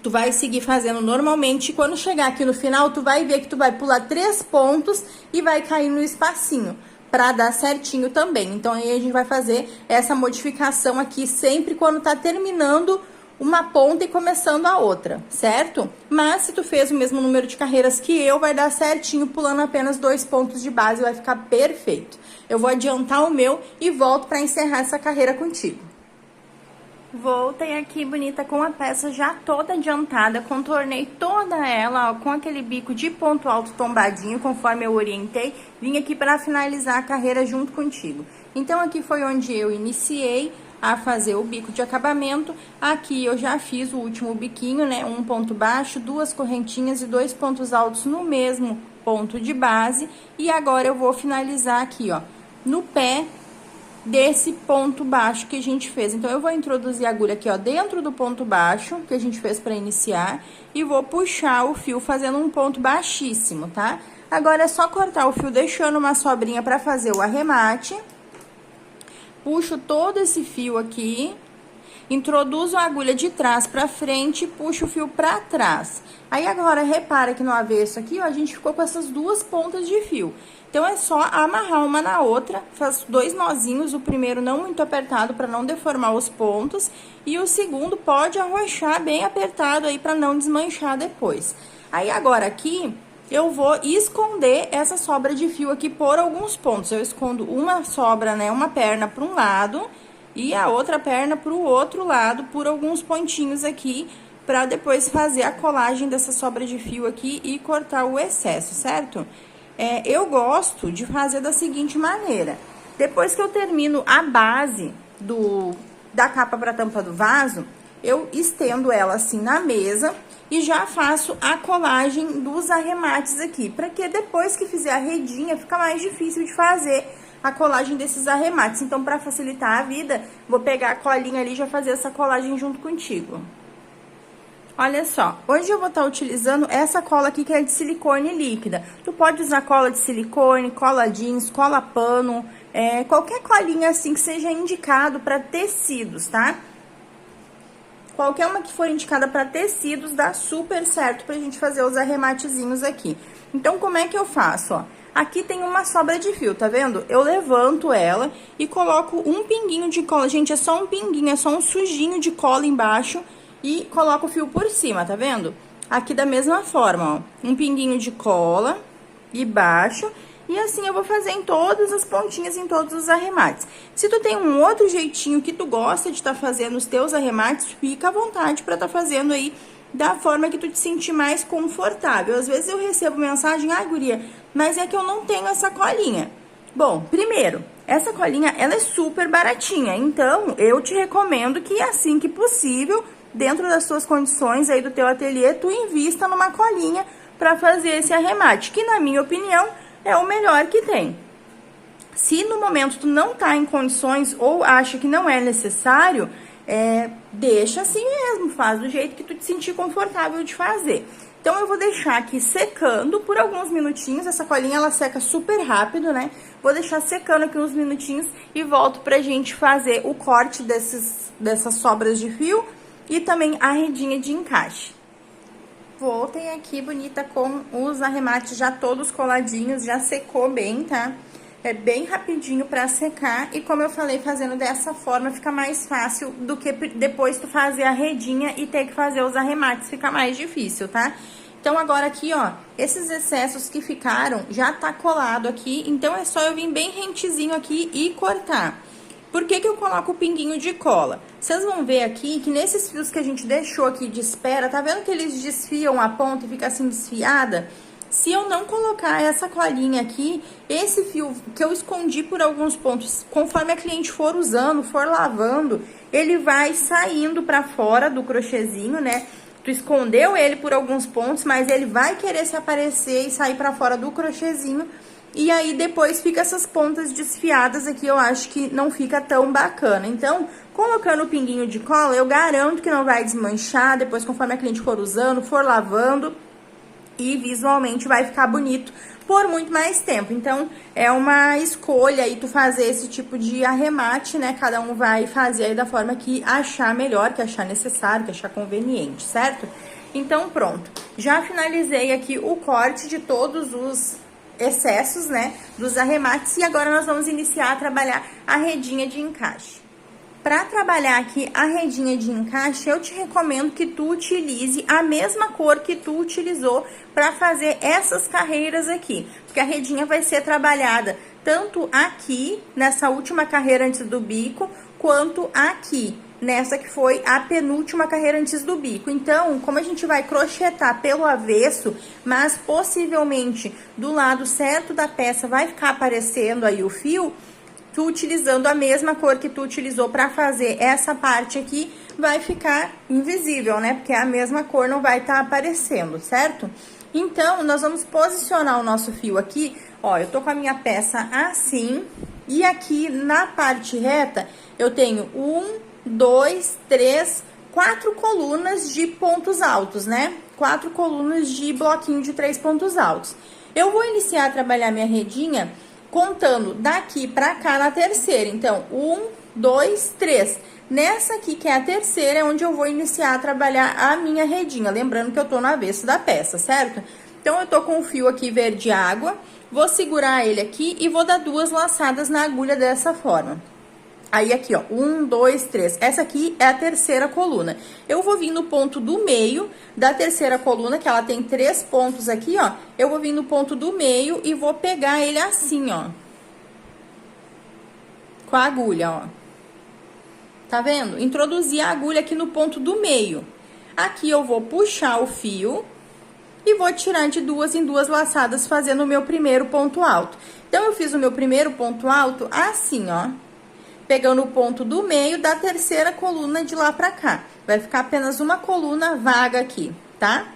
Tu vai seguir fazendo normalmente e quando chegar aqui no final, tu vai ver que tu vai pular 3 pontos e vai cair no espacinho, pra dar certinho também. Então, aí a gente vai fazer essa modificação aqui sempre quando tá terminando uma ponta e começando a outra, certo? Mas se tu fez o mesmo número de carreiras que eu, vai dar certinho pulando apenas 2 pontos de base, vai ficar perfeito. Eu vou adiantar o meu e volto pra encerrar essa carreira contigo. Voltei aqui, bonita, com a peça já toda adiantada, contornei toda ela, ó, com aquele bico de ponto alto tombadinho, conforme eu orientei, vim aqui para finalizar a carreira junto contigo. Então, aqui foi onde eu iniciei a fazer o bico de acabamento. Aqui eu já fiz o último biquinho, né, um ponto baixo, 2 correntinhas e 2 pontos altos no mesmo ponto de base. E agora eu vou finalizar aqui, ó, no pé desse ponto baixo que a gente fez. Então, eu vou introduzir a agulha aqui, ó, dentro do ponto baixo que a gente fez para iniciar e vou puxar o fio fazendo um ponto baixíssimo, tá? Agora, é só cortar o fio deixando uma sobrinha para fazer o arremate. Puxo todo esse fio aqui, introduzo a agulha de trás para frente e puxo o fio para trás. Aí, agora, repara que no avesso aqui, ó, a gente ficou com essas 2 pontas de fio. Então, é só amarrar uma na outra, faço 2 nozinhos, o primeiro não muito apertado para não deformar os pontos, e o segundo pode arrochar bem apertado aí para não desmanchar depois. Aí, agora aqui, eu vou esconder essa sobra de fio aqui por alguns pontos. Eu escondo uma sobra, né, uma perna para um lado e a outra perna para o outro lado por alguns pontinhos aqui, para depois fazer a colagem dessa sobra de fio aqui e cortar o excesso, certo? Eu gosto de fazer da seguinte maneira. Depois que eu termino a base da capa para tampa do vaso, eu estendo ela assim na mesa e já faço a colagem dos arremates aqui. Para que depois que fizer a redinha, fica mais difícil de fazer a colagem desses arremates. Então, para facilitar a vida, vou pegar a colinha ali e já fazer essa colagem junto contigo. Olha só, hoje eu vou estar utilizando essa cola aqui que é de silicone líquida. Tu pode usar cola de silicone, cola jeans, cola pano, qualquer colinha assim que seja indicado para tecidos, tá? Qualquer uma que for indicada para tecidos dá super certo pra gente fazer os arrematezinhos aqui. Então, como é que eu faço, ó? Aqui tem uma sobra de fio, tá vendo? Eu levanto ela e coloco um pinguinho de cola. Gente, é só um pinguinho, é só um sujinho de cola embaixo. E coloco o fio por cima, tá vendo? aqui da mesma forma, ó. Um pinguinho de cola e baixo. E assim eu vou fazer em todas as pontinhas, em todos os arremates. Se tu tem um outro jeitinho que tu gosta de estar fazendo os teus arremates, fica à vontade para estar fazendo aí da forma que tu te sentir mais confortável. Às vezes eu recebo mensagem, ai guria, mas é que eu não tenho essa colinha. Bom, primeiro, essa colinha, ela é super baratinha, então eu te recomendo que assim que possível, dentro das suas condições aí do teu ateliê, tu invista numa colinha para fazer esse arremate, que na minha opinião é o melhor que tem. Se no momento tu não tá em condições ou acha que não é necessário, deixa assim mesmo, faz do jeito que tu te sentir confortável de fazer. Então eu vou deixar aqui secando por alguns minutinhos, essa colinha ela seca super rápido, né? Vou deixar secando aqui uns minutinhos e volto pra gente fazer o corte dessas sobras de fio e também a redinha de encaixe. Voltei aqui bonita com os arremates já todos coladinhos, já secou bem, tá? É bem rapidinho pra secar e como eu falei, fazendo dessa forma fica mais fácil do que depois tu fazer a redinha e ter que fazer os arremates, fica mais difícil, tá? Então agora aqui, ó, esses excessos que ficaram já tá colado aqui, então é só eu vir bem rentezinho aqui e cortar. Por que que eu coloco o pinguinho de cola? Vocês vão ver aqui que nesses fios que a gente deixou aqui de espera, tá vendo que eles desfiam a ponta e fica assim desfiada? Se eu não colocar essa colinha aqui, esse fio que eu escondi por alguns pontos, conforme a cliente for usando, for lavando, ele vai saindo pra fora do crochêzinho, né? Tu escondeu ele por alguns pontos, mas ele vai querer se aparecer e sair pra fora do crochêzinho. E aí, depois fica essas pontas desfiadas aqui, eu acho que não fica tão bacana. Então, colocando o pinguinho de cola, eu garanto que não vai desmanchar, depois conforme a cliente for usando, for lavando, e visualmente vai ficar bonito por muito mais tempo. Então, é uma escolha aí tu fazer esse tipo de arremate, né? Cada um vai fazer aí da forma que achar melhor, que achar necessário, que achar conveniente, certo? Então, pronto. Já finalizei aqui o corte de todos os excessos, né, dos arremates, e agora nós vamos iniciar a trabalhar a redinha de encaixe. Para trabalhar aqui a redinha de encaixe, eu te recomendo que tu utilize a mesma cor que tu utilizou para fazer essas carreiras aqui, porque a redinha vai ser trabalhada tanto aqui, nessa última carreira antes do bico, quanto aqui, nessa que foi a penúltima carreira antes do bico. Então, como a gente vai crochetar pelo avesso, mas possivelmente do lado certo da peça vai ficar aparecendo aí o fio, tu utilizando a mesma cor que tu utilizou para fazer essa parte aqui, vai ficar invisível, né? Porque a mesma cor não vai estar aparecendo, certo? Então, nós vamos posicionar o nosso fio aqui, ó, eu tô com a minha peça assim, e aqui na parte reta, eu tenho 1, 2, 3, 4 colunas de pontos altos, né? 4 colunas de bloquinho de 3 pontos altos. Eu vou iniciar a trabalhar minha redinha contando daqui pra cá na terceira. Então, 1, 2, 3. Nessa aqui, que é a terceira, é onde eu vou iniciar a trabalhar a minha redinha. Lembrando que eu tô no avesso da peça, certo? Então, eu tô com o fio aqui verde água, vou segurar ele aqui e vou dar 2 laçadas na agulha dessa forma. Aí, aqui, ó, 1, 2, 3. Essa aqui é a terceira coluna. Eu vou vir no ponto do meio da terceira coluna, que ela tem 3 pontos aqui, ó. Eu vou vir no ponto do meio e vou pegar ele assim, ó. Com a agulha, ó. Tá vendo? Introduzir a agulha aqui no ponto do meio. Aqui eu vou puxar o fio e vou tirar de 2 em 2 laçadas, fazendo o meu primeiro ponto alto. Então, eu fiz o meu primeiro ponto alto assim, ó. Pegando o ponto do meio da terceira coluna de lá pra cá. Vai ficar apenas uma coluna vaga aqui, tá?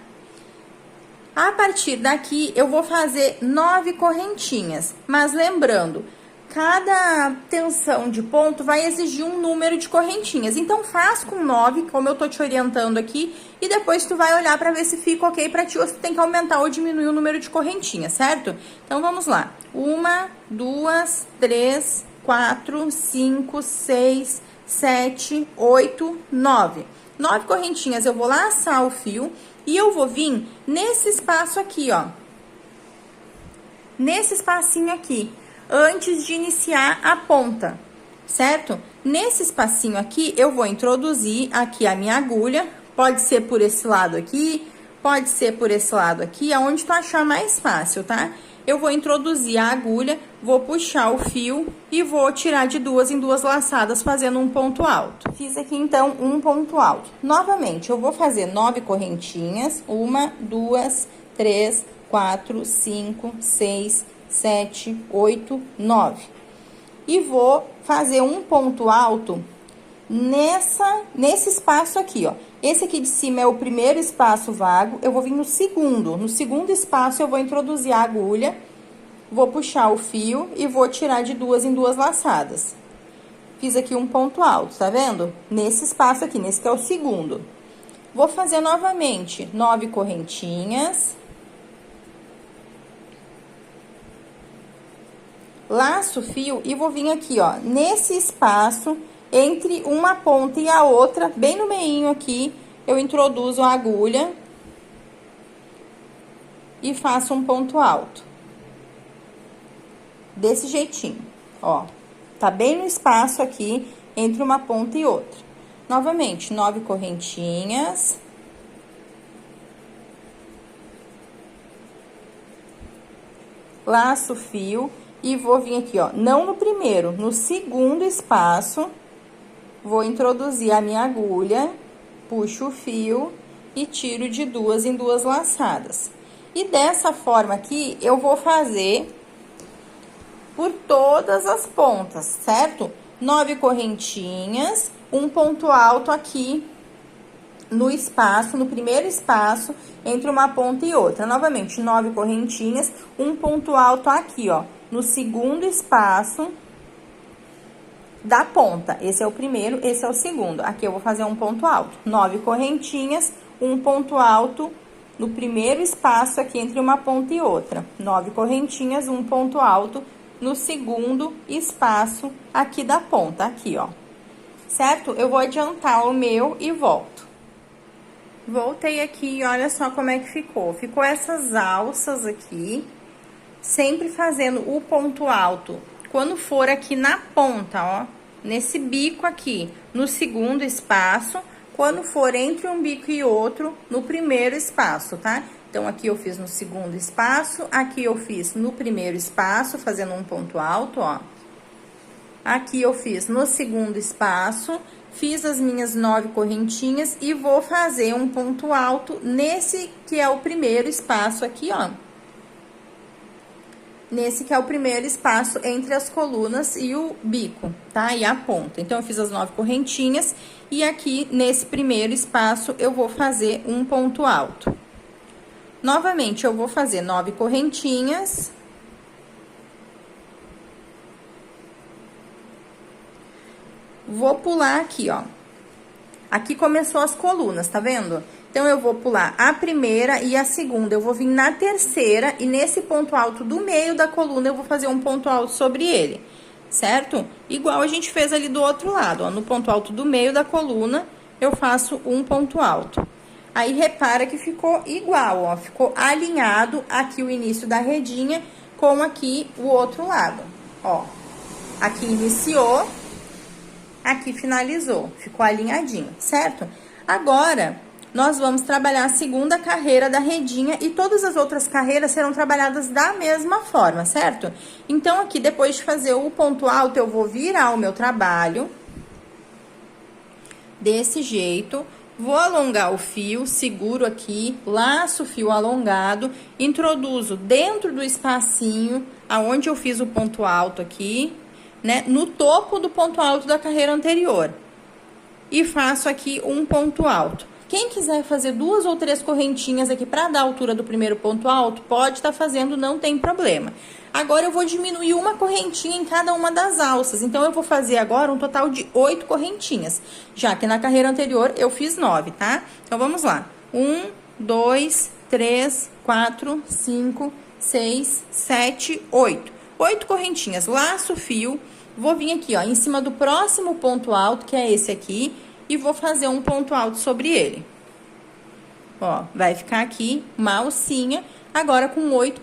A partir daqui, eu vou fazer 9 correntinhas. Mas lembrando, cada tensão de ponto vai exigir um número de correntinhas. Então, faz com 9, como eu tô te orientando aqui, e depois tu vai olhar pra ver se fica ok pra ti, ou se tu tem que aumentar ou diminuir o número de correntinhas, certo? Então, vamos lá. 1, 2, 3... 4, 5, 6, 7, 8, 9. 9 correntinhas, eu vou laçar o fio e eu vou vir nesse espaço aqui, ó. Nesse espacinho aqui, antes de iniciar a ponta, certo? Nesse espacinho aqui, eu vou introduzir aqui a minha agulha, pode ser por esse lado aqui, pode ser por esse lado aqui, aonde tu achar mais fácil, tá? Eu vou introduzir a agulha, vou puxar o fio e vou tirar de duas em duas laçadas, fazendo um ponto alto. Fiz aqui, então, um ponto alto. Novamente, eu vou fazer 9 correntinhas. 1, 2, 3, 4, 5, 6, 7, 8, 9. E vou fazer um ponto alto nesse espaço aqui, ó. Esse aqui de cima é o primeiro espaço vago, eu vou vir no segundo. No segundo espaço, eu vou introduzir a agulha, vou puxar o fio e vou tirar de duas em duas laçadas. Fiz aqui um ponto alto, tá vendo? Nesse espaço aqui, nesse que é o segundo. Vou fazer novamente 9 correntinhas. Laço o fio e vou vir aqui, ó, nesse espaço entre uma ponta e a outra, bem no meinho aqui, eu introduzo a agulha e faço um ponto alto. Desse jeitinho, ó. Tá bem no espaço aqui, entre uma ponta e outra. Novamente, 9 correntinhas. Laço o fio e vou vir aqui, ó, não no primeiro, no segundo espaço. Vou introduzir a minha agulha, puxo o fio e tiro de duas em duas laçadas. E dessa forma aqui, eu vou fazer por todas as pontas, certo? 9 correntinhas, um ponto alto aqui no espaço, no primeiro espaço, entre uma ponta e outra. Novamente, 9 correntinhas, um ponto alto aqui, ó, no segundo espaço da ponta. Esse é o primeiro, esse é o segundo. Aqui eu vou fazer um ponto alto. 9 correntinhas, um ponto alto no primeiro espaço aqui entre uma ponta e outra. 9 correntinhas, um ponto alto no segundo espaço aqui da ponta, aqui, ó. Certo? Eu vou adiantar o meu e volto. Voltei aqui e olha só como é que ficou. Ficou essas alças aqui, sempre fazendo o ponto alto quando for aqui na ponta, ó, nesse bico aqui, no segundo espaço, quando for entre um bico e outro, no primeiro espaço, tá? Então, aqui eu fiz no segundo espaço, aqui eu fiz no primeiro espaço, fazendo um ponto alto, ó. Aqui eu fiz no segundo espaço, fiz as minhas 9 correntinhas e vou fazer um ponto alto nesse que é o primeiro espaço aqui, ó. Nesse que é o primeiro espaço entre as colunas e o bico, tá? E a ponta. Então, eu fiz as 9 correntinhas e aqui, nesse primeiro espaço, eu vou fazer um ponto alto. Novamente, eu vou fazer 9 correntinhas. Vou pular aqui, ó. Aqui começou as colunas, tá vendo? Então, eu vou pular a primeira e a segunda. Eu vou vir na terceira e nesse ponto alto do meio da coluna, eu vou fazer um ponto alto sobre ele, certo? Igual a gente fez ali do outro lado, ó. No ponto alto do meio da coluna, eu faço um ponto alto. Aí, repara que ficou igual, ó. Ficou alinhado aqui o início da redinha com aqui o outro lado, ó. Aqui iniciou, aqui finalizou. Ficou alinhadinho, certo? Agora, nós vamos trabalhar a segunda carreira da redinha e todas as outras carreiras serão trabalhadas da mesma forma, certo? Então, aqui, depois de fazer o ponto alto, eu vou virar o meu trabalho desse jeito. Vou alongar o fio, seguro aqui, laço o fio alongado, introduzo dentro do espacinho aonde eu fiz o ponto alto aqui, né? No topo do ponto alto da carreira anterior. E faço aqui um ponto alto. Quem quiser fazer 2 ou 3 correntinhas aqui para dar a altura do primeiro ponto alto, pode estar fazendo, não tem problema. Agora, eu vou diminuir uma correntinha em cada uma das alças. Então, eu vou fazer agora um total de 8 correntinhas, já que na carreira anterior eu fiz 9, tá? Então, vamos lá. 1, 2, 3, 4, 5, 6, 7, 8. 8 correntinhas, laço o fio, vou vir aqui, ó, em cima do próximo ponto alto, que é esse aqui, e vou fazer um ponto alto sobre ele. Ó, vai ficar aqui uma alcinha, agora com 8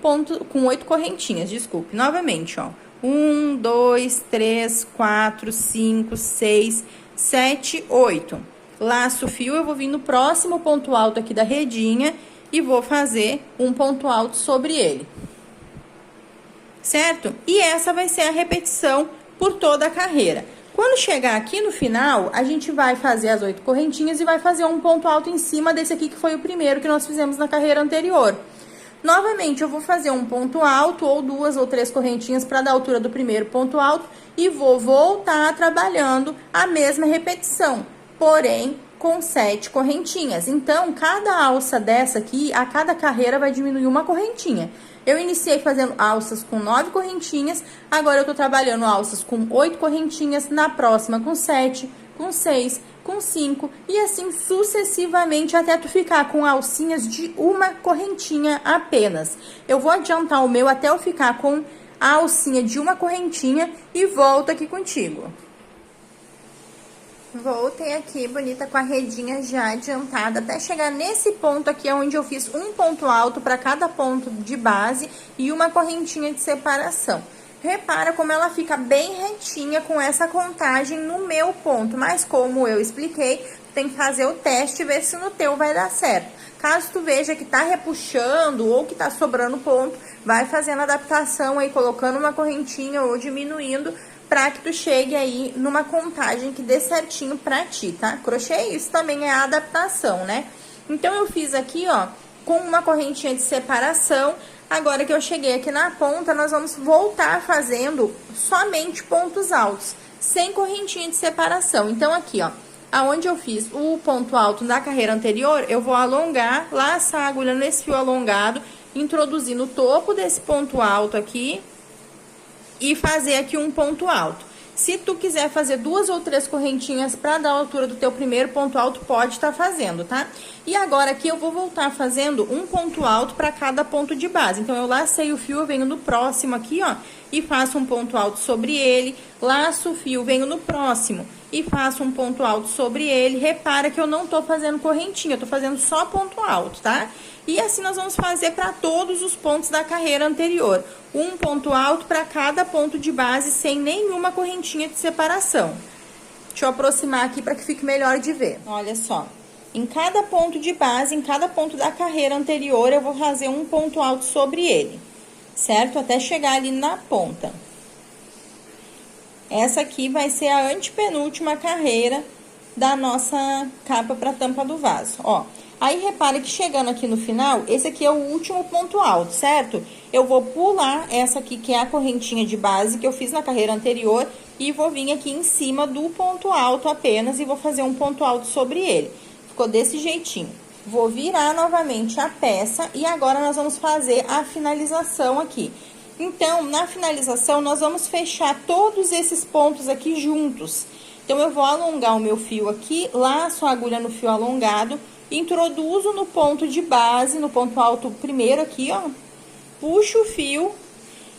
correntinhas, desculpe. Novamente, ó. 1, 2, 3, 4, 5, 6, 7, 8. Laço o fio, eu vou vir no próximo ponto alto aqui da redinha e vou fazer um ponto alto sobre ele. Certo? E essa vai ser a repetição por toda a carreira. Quando chegar aqui no final, a gente vai fazer as 8 correntinhas e vai fazer um ponto alto em cima desse aqui que foi o primeiro que nós fizemos na carreira anterior. Novamente, eu vou fazer um ponto alto ou 2 ou 3 correntinhas para dar a altura do primeiro ponto alto e vou voltar trabalhando a mesma repetição, porém com 7 correntinhas. Então, cada alça dessa aqui, a cada carreira vai diminuir uma correntinha. Eu iniciei fazendo alças com 9 correntinhas, agora eu tô trabalhando alças com 8 correntinhas, na próxima com 7, com 6, com 5 e assim sucessivamente até tu ficar com alcinhas de uma correntinha apenas. Eu vou adiantar o meu até eu ficar com a alcinha de uma correntinha e volto aqui contigo. Voltei aqui, bonita, com a redinha já adiantada, até chegar nesse ponto aqui, onde eu fiz um ponto alto para cada ponto de base e uma correntinha de separação. Repara como ela fica bem retinha com essa contagem no meu ponto, mas como eu expliquei, tem que fazer o teste e ver se no teu vai dar certo. Caso tu veja que tá repuxando ou que tá sobrando ponto, vai fazendo adaptação aí, colocando uma correntinha ou diminuindo, pra que tu chegue aí numa contagem que dê certinho pra ti, tá? Crochê, isso também é a adaptação, né? Então, eu fiz aqui, ó, com uma correntinha de separação. Agora que eu cheguei aqui na ponta, nós vamos voltar fazendo somente pontos altos, sem correntinha de separação. Então, aqui, ó, aonde eu fiz o ponto alto da carreira anterior, eu vou alongar, laçar a agulha nesse fio alongado, introduzir no topo desse ponto alto aqui e fazer aqui um ponto alto. Se tu quiser fazer 2 ou 3 correntinhas para dar a altura do teu primeiro ponto alto, pode estar fazendo, tá? E agora aqui eu vou voltar fazendo um ponto alto para cada ponto de base. Então, eu lacei o fio, eu venho no próximo aqui, ó, e faço um ponto alto sobre ele, laço o fio, venho no próximo e faço um ponto alto sobre ele. Repara que eu não tô fazendo correntinha, eu tô fazendo só ponto alto, tá? E assim nós vamos fazer para todos os pontos da carreira anterior. Um ponto alto para cada ponto de base, sem nenhuma correntinha de separação. Deixa eu aproximar aqui para que fique melhor de ver. Olha só, em cada ponto de base, em cada ponto da carreira anterior, eu vou fazer um ponto alto sobre ele, certo? Até chegar ali na ponta. Essa aqui vai ser a antepenúltima carreira da nossa capa para tampa do vaso, ó. Aí, repara que chegando aqui no final, esse aqui é o último ponto alto, certo? Eu vou pular essa aqui, que é a correntinha de base que eu fiz na carreira anterior, e vou vir aqui em cima do ponto alto apenas e vou fazer um ponto alto sobre ele. Ficou desse jeitinho. Vou virar novamente a peça e agora nós vamos fazer a finalização aqui. Então, na finalização, nós vamos fechar todos esses pontos aqui juntos. Então, eu vou alongar o meu fio aqui, laço a agulha no fio alongado, introduzo no ponto de base, no ponto alto primeiro aqui, ó, puxo o fio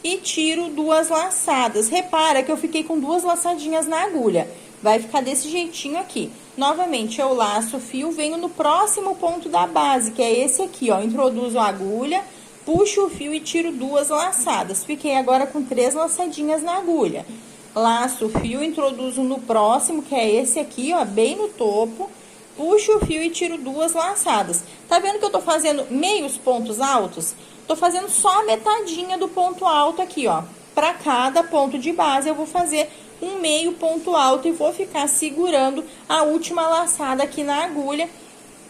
e tiro 2 laçadas. Repara que eu fiquei com 2 laçadinhas na agulha, vai ficar desse jeitinho aqui. Novamente, eu laço o fio, venho no próximo ponto da base, que é esse aqui, ó, introduzo a agulha, puxo o fio e tiro 2 laçadas. Fiquei agora com 3 laçadinhas na agulha. Laço o fio, introduzo no próximo, que é esse aqui, ó, bem no topo. Puxo o fio e tiro 2 laçadas. Tá vendo que eu tô fazendo meios pontos altos? Tô fazendo só a metadinha do ponto alto aqui, ó. Pra cada ponto de base, eu vou fazer um meio ponto alto e vou ficar segurando a última laçada aqui na agulha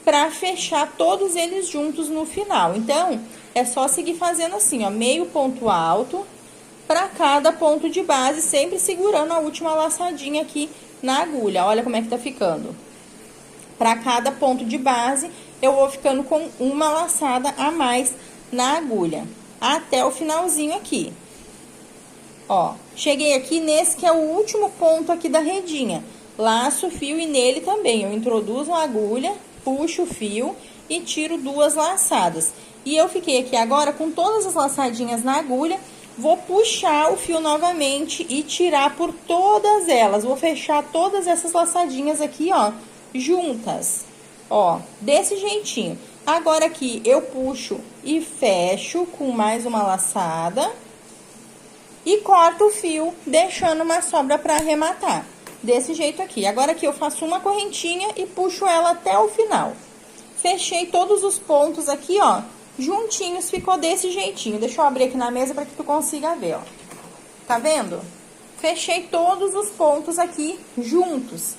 pra fechar todos eles juntos no final. Então, é só seguir fazendo assim, ó, meio ponto alto pra cada ponto de base, sempre segurando a última laçadinha aqui na agulha. Olha como é que tá ficando. Para cada ponto de base, eu vou ficando com uma laçada a mais na agulha, até o finalzinho aqui. Ó, cheguei aqui nesse que é o último ponto aqui da redinha. Laço o fio e nele também eu introduzo a agulha, puxo o fio e tiro 2 laçadas. E eu fiquei aqui agora com todas as laçadinhas na agulha, vou puxar o fio novamente e tirar por todas elas. Vou fechar todas essas laçadinhas aqui, ó, juntas, ó, desse jeitinho. Agora aqui eu puxo e fecho com mais uma laçada e corto o fio, deixando uma sobra para arrematar, desse jeito aqui. Agora aqui eu faço uma correntinha e puxo ela até o final. fechei todos os pontos aqui, ó, juntinhos, ficou desse jeitinho. Deixa eu abrir aqui na mesa para que tu consiga ver, ó. Tá vendo? Fechei todos os pontos aqui juntos,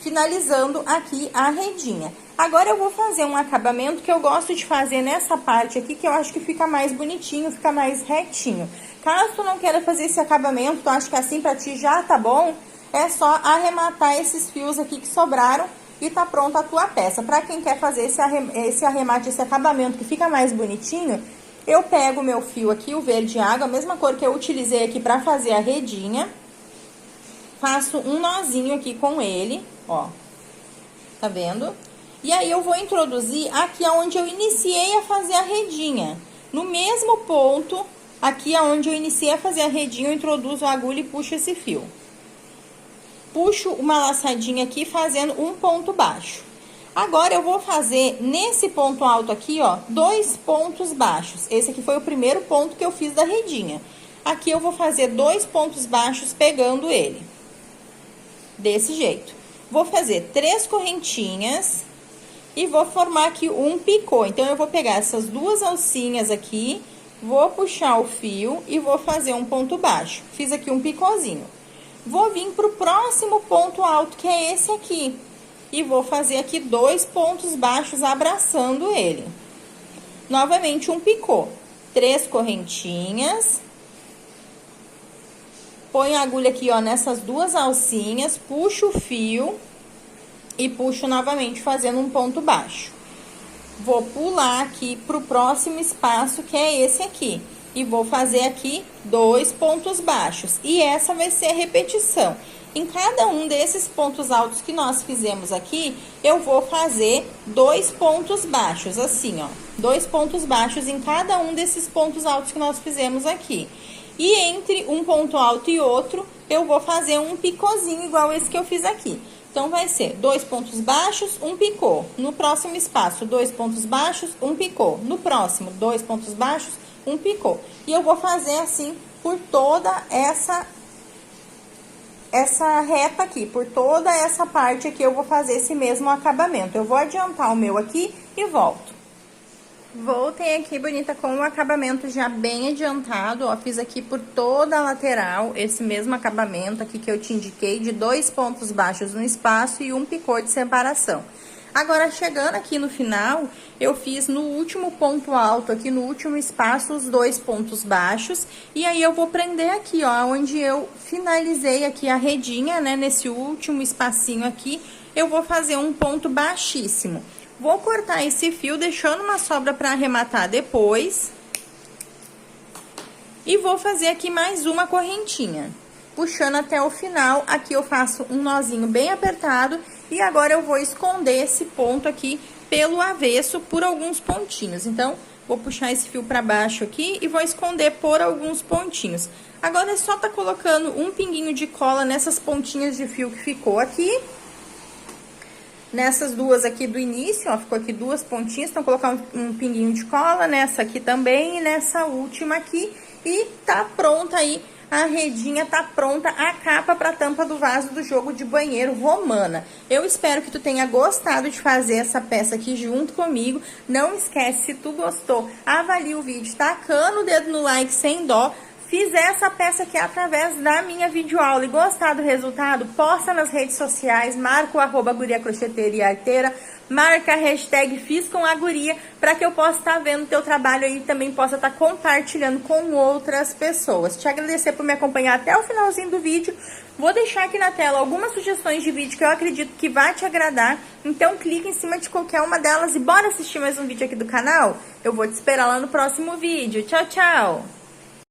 finalizando aqui a redinha. Agora eu vou fazer um acabamento que eu gosto de fazer nessa parte aqui, que eu acho que fica mais bonitinho, fica mais retinho. Caso tu não queira fazer esse acabamento, tu acha que assim pra ti já tá bom, é só arrematar esses fios aqui que sobraram e tá pronta a tua peça. Pra quem quer fazer esse arremate, esse acabamento que fica mais bonitinho, eu pego o meu fio aqui, o verde água, a mesma cor que eu utilizei aqui pra fazer a redinha. Faço um nozinho aqui com ele, ó. Tá vendo? E aí eu vou introduzir aqui onde eu iniciei a fazer a redinha. No mesmo ponto, aqui onde eu iniciei a fazer a redinha, eu introduzo a agulha e puxo esse fio. Puxo uma laçadinha aqui, fazendo um ponto baixo. Agora, eu vou fazer nesse ponto alto aqui, ó, 2 pontos baixos. Esse aqui foi o primeiro ponto que eu fiz da redinha. Aqui eu vou fazer 2 pontos baixos pegando ele. Desse jeito. Vou fazer 3 correntinhas e vou formar aqui um picô. Então, eu vou pegar essas 2 alcinhas aqui, vou puxar o fio e vou fazer um ponto baixo. Fiz aqui um picôzinho. Vou vir pro próximo ponto alto, que é esse aqui. E vou fazer aqui 2 pontos baixos abraçando ele. Novamente, um picô. 3 correntinhas. Põe a agulha aqui, ó, nessas 2 alcinhas, puxo o fio e puxo novamente, fazendo um ponto baixo. Vou pular aqui pro próximo espaço, que é esse aqui. E vou fazer aqui 2 pontos baixos. E essa vai ser a repetição. Em cada um desses pontos altos que nós fizemos aqui, eu vou fazer 2 pontos baixos, assim, ó. 2 pontos baixos em cada um desses pontos altos que nós fizemos aqui. E entre um ponto alto e outro, eu vou fazer um picôzinho igual esse que eu fiz aqui. Então, vai ser 2 pontos baixos, um picô. No próximo espaço, 2 pontos baixos, um picô. No próximo, 2 pontos baixos, um picô. E eu vou fazer assim por toda essa reta aqui, por toda essa parte aqui eu vou fazer esse mesmo acabamento. Eu vou adiantar o meu aqui e volto. Voltei aqui, bonita, com o acabamento já bem adiantado, ó. Fiz aqui por toda a lateral esse mesmo acabamento aqui que eu te indiquei, de 2 pontos baixos no espaço e um picô de separação. Agora, chegando aqui no final, eu fiz no último ponto alto, aqui no último espaço, os 2 pontos baixos. E aí, eu vou prender aqui, ó, onde eu finalizei aqui a redinha, né? Nesse último espacinho aqui, eu vou fazer um ponto baixíssimo. Vou cortar esse fio, deixando uma sobra para arrematar depois. E vou fazer aqui mais uma correntinha. Puxando até o final, aqui eu faço um nozinho bem apertado. E agora, eu vou esconder esse ponto aqui pelo avesso por alguns pontinhos. Então, vou puxar esse fio pra baixo aqui e vou esconder por alguns pontinhos. Agora, é só tá colocando um pinguinho de cola nessas pontinhas de fio que ficou aqui. Nessas 2 aqui do início, ó, ficou aqui 2 pontinhas. Então, colocar um pinguinho de cola nessa aqui também e nessa última aqui. E tá pronta aí. A redinha tá pronta, a capa para tampa do vaso do jogo de banheiro Romana. Eu espero que tu tenha gostado de fazer essa peça aqui junto comigo. Não esquece, se tu gostou, avalie o vídeo, tacando o dedo no like sem dó. Fiz essa peça aqui através da minha videoaula e gostar do resultado, posta nas redes sociais, marca o @guria crocheteira e arteira, marca a hashtag Fiz com a Guria, para que eu possa estar vendo o teu trabalho aí e também possa estar compartilhando com outras pessoas. Te agradecer por me acompanhar até o finalzinho do vídeo. Vou deixar aqui na tela algumas sugestões de vídeo que eu acredito que vai te agradar. Então, clica em cima de qualquer uma delas e bora assistir mais um vídeo aqui do canal? Eu vou te esperar lá no próximo vídeo. Tchau, tchau!